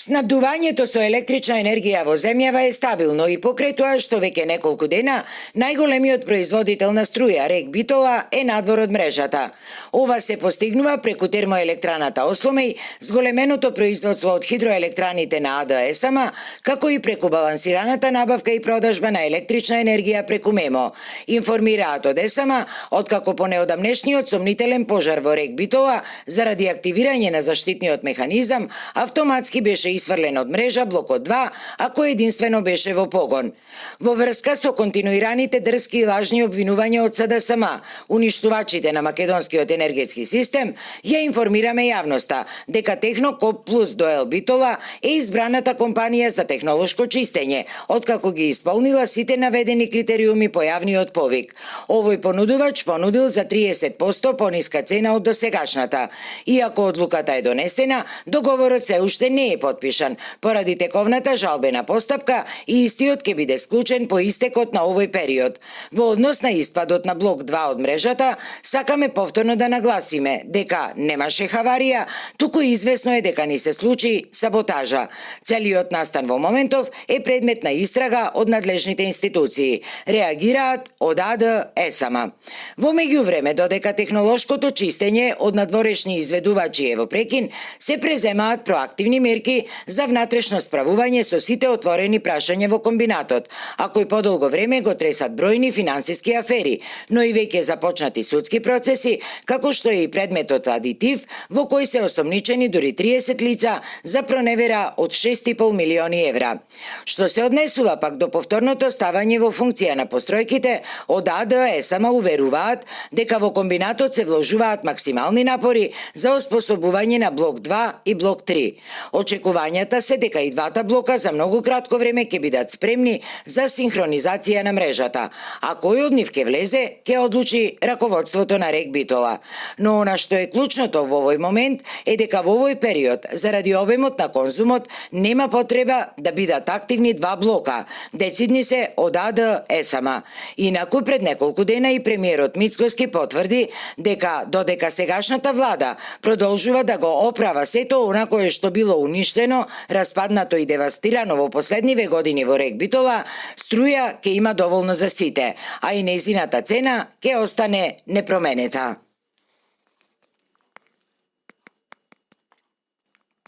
Снабдувањето со електрична енергија во земјава е стабилно и покрај тоа што веќе неколку дена најголемиот производител на струја, РЕК Битола, е надвор од мрежата. Ова се постигнува преку термоелектраната Осломеј, зголеменото производство од хидроелектраните на АД-СМ, како и преку балансираната набавка и продажба на електрична енергија преку МЕМО. Информираат од СМ, откако по неодамнешниот сомнителен пожар во РЕК Битола заради активирање на заштитниот механизам, автоматски беше исфрлен од мрежа блокот 2, а кој единствено беше во погон. Во врска со континуираните дрски и лажни обвинувања од СДСМ, уништувачите на македонскиот енергетски систем, ја информираме јавноста дека Технокоп Плюс до Ел Битола е избраната компанија за технолошко чистење, откако ги исполнила сите наведени критериуми по јавниот повик. Овој понудувач понудил за 30% пониска цена од досегашната. Иако одлуката е донесена, договорот се уште не е подпишан поради тековната жалбена постапка и истиот ќе биде склучен по истекот на овој период. Во однос на испадот на блок 2 од мрежата, сакаме повторно да нагласиме дека немаше хаварија, туку известно е дека ни се случи саботажа. Целиот настан во моментов е предмет на истрага од надлежните институции. Реагираат од АД-СМ. Во меѓувреме, додека технолошкото чистење од надворешни изведувачи е во прекин, се преземаат проактивни мерки за внатрешно справување со сите отворени прашања во комбинатот, а кои подолго време го тресат бројни финансиски афери, но и веќе започнати судски процеси, како што е и предметот адитив, во кој се осомничени дури 30 лица за проневера од 6,5 милиони евра. Што се однесува пак до повторното ставање во функција на постројките, од АД-СМ уверуваат дека во комбинатот се вложуваат максимални напори за оспособување на блок 2 и блок 3. Очекувањата се дека и двата блока за многу кратко време ќе бидат спремни за синхронизација на мрежата, а кој од нив ќе влезе, ќе одлучи раководството на РЕК Битола. Но она што е клучното во овој момент е дека во овој период, заради обемот на конзумот, нема потреба да бидат активни два блока, децидни се од АД-СМ. Инаку пред неколку дена и премиерот Мицкоски потврди дека додека сегашната влада продолжува да го оправа сето она кое што било уништено, распаднато и девастирано во последниве години во РЕК Битола, струја ќе има доволно за сите, а и нејзината цена ќе остане непроменита.